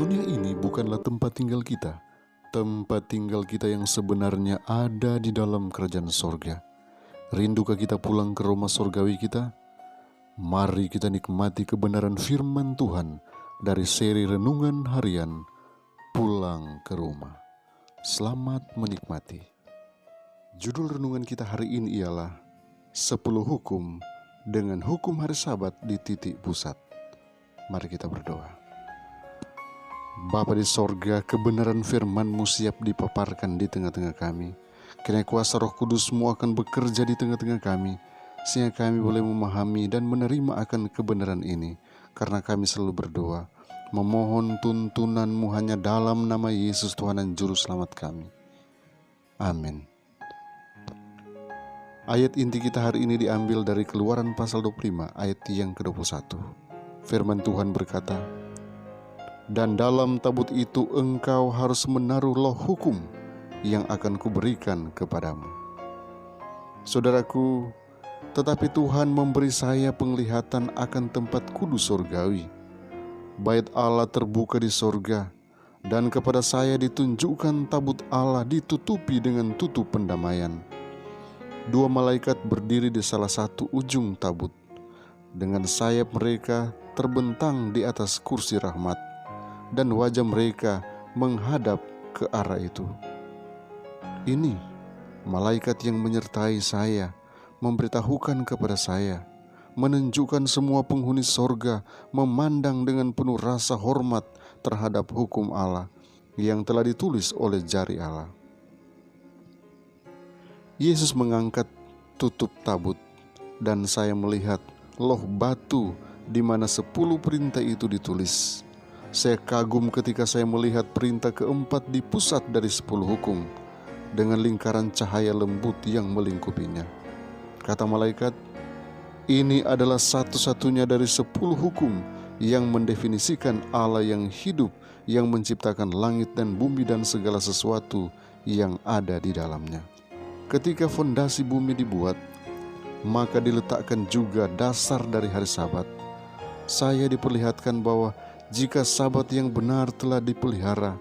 Dunia ini bukanlah tempat tinggal kita. Tempat tinggal kita yang sebenarnya ada di dalam kerajaan sorga. Rindukah kita pulang ke rumah sorgawi kita? Mari kita nikmati kebenaran firman Tuhan dari seri Renungan Harian Pulang ke Rumah. Selamat menikmati. Judul renungan kita hari ini ialah 10 hukum dengan hukum hari Sabat di titik pusat. Mari kita berdoa. Bapa di sorga, kebenaran firman-Mu siap dipaparkan di tengah-tengah kami. Kiranya kuasa Roh Kudus-Mu akan bekerja di tengah-tengah kami, sehingga kami boleh memahami dan menerima akan kebenaran ini. Karena kami selalu berdoa, memohon tuntunan-Mu hanya dalam nama Yesus Tuhan dan Juru Selamat kami. Amin. Ayat inti kita hari ini diambil dari Keluaran pasal 25 ayat yang ke-21. Firman Tuhan berkata, "Dan dalam tabut itu engkau harus menaruh loh hukum yang akan kuberikan kepadamu." Saudaraku, tetapi Tuhan memberi saya penglihatan akan tempat kudus surgawi. Bait Allah terbuka di sorga, dan kepada saya ditunjukkan tabut Allah ditutupi dengan tutup pendamaian. 2 malaikat berdiri di salah satu ujung tabut. Dengan sayap mereka terbentang di atas kursi rahmat, dan wajah mereka menghadap ke arah itu. Ini malaikat yang menyertai saya, memberitahukan kepada saya, menunjukkan semua penghuni sorga memandang dengan penuh rasa hormat terhadap hukum Allah yang telah ditulis oleh jari Allah. Yesus mengangkat tutup tabut, dan saya melihat loh batu di mana 10 perintah itu ditulis. Saya kagum ketika saya melihat perintah keempat di pusat dari 10 hukum dengan lingkaran cahaya lembut yang melingkupinya. Kata malaikat, ini adalah satu-satunya dari 10 hukum yang mendefinisikan Allah yang hidup, yang menciptakan langit dan bumi dan segala sesuatu yang ada di dalamnya. Ketika fondasi bumi dibuat, maka diletakkan juga dasar dari hari Sabat. Saya diperlihatkan bahwa jika Sabat yang benar telah dipelihara,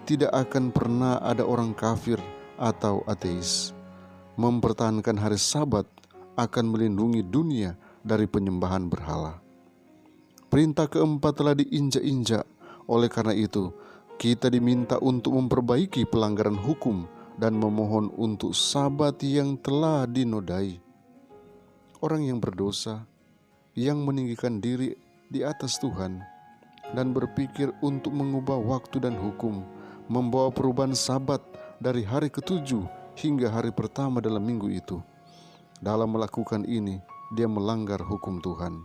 tidak akan pernah ada orang kafir atau ateis. Mempertahankan hari Sabat akan melindungi dunia dari penyembahan berhala. Perintah keempat telah diinjak-injak. Oleh karena itu, kita diminta untuk memperbaiki pelanggaran hukum dan memohon untuk Sabat yang telah dinodai. Orang yang berdosa, yang meninggikan diri di atas Tuhan, dan berpikir untuk mengubah waktu dan hukum, membawa perubahan Sabat dari hari ke-7 hingga hari pertama dalam minggu itu. Dalam melakukan ini, dia melanggar hukum Tuhan.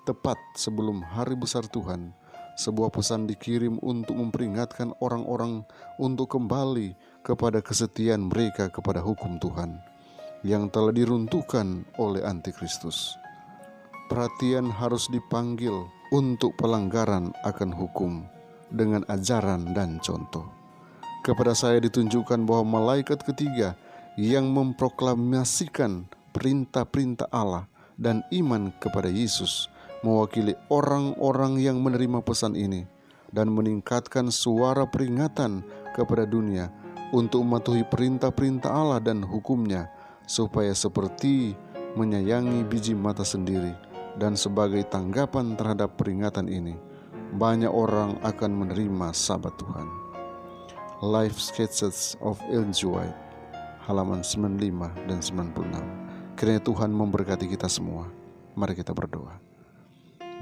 Tepat sebelum hari besar Tuhan, sebuah pesan dikirim untuk memperingatkan orang-orang untuk kembali kepada kesetiaan mereka kepada hukum Tuhan yang telah diruntuhkan oleh Antikristus. Perhatian harus dipanggil untuk pelanggaran akan hukum dengan ajaran dan contoh. Kepada saya ditunjukkan bahwa malaikat ketiga yang memproklamasikan perintah-perintah Allah dan iman kepada Yesus mewakili orang-orang yang menerima pesan ini dan meningkatkan suara peringatan kepada dunia untuk mematuhi perintah-perintah Allah dan hukumnya, supaya seperti menyayangi biji mata sendiri. Dan sebagai tanggapan terhadap peringatan ini, banyak orang akan menerima Sabat Tuhan. Life Sketches of Ellen G. White, halaman 95 dan 96. Kiranya Tuhan memberkati kita semua. Mari kita berdoa.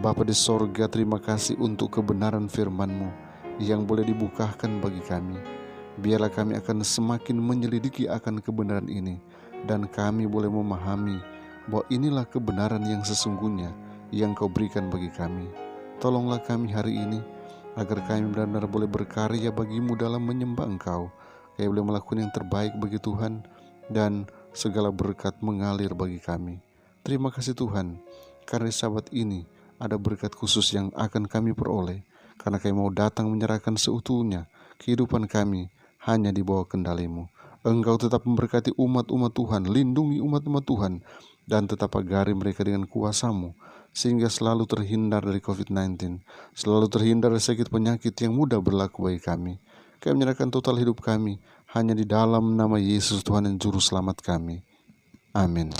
Bapa di sorga, terima kasih untuk kebenaran firman-Mu yang boleh dibukakan bagi kami. Biarlah kami akan semakin menyelidiki akan kebenaran ini, dan kami boleh memahami bahwa inilah kebenaran yang sesungguhnya yang Kau berikan bagi kami. Tolonglah kami hari ini, agar kami benar-benar boleh berkarya bagi-Mu dalam menyembah Engkau. Kami boleh melakukan yang terbaik bagi Tuhan, dan segala berkat mengalir bagi kami. Terima kasih Tuhan, karena Sabat ini ada berkat khusus yang akan kami peroleh, karena kami mau datang menyerahkan seutuhnya kehidupan kami hanya di bawah kendali-Mu. Engkau tetap memberkati umat-umat Tuhan, lindungi umat-umat Tuhan, dan tetap agari mereka dengan kuasa-Mu, sehingga selalu terhindar dari COVID-19, selalu terhindar dari sakit penyakit yang mudah berlaku bagi kami. Kami menyerahkan total hidup kami hanya di dalam nama Yesus Tuhan dan Juru Selamat kami. Amin.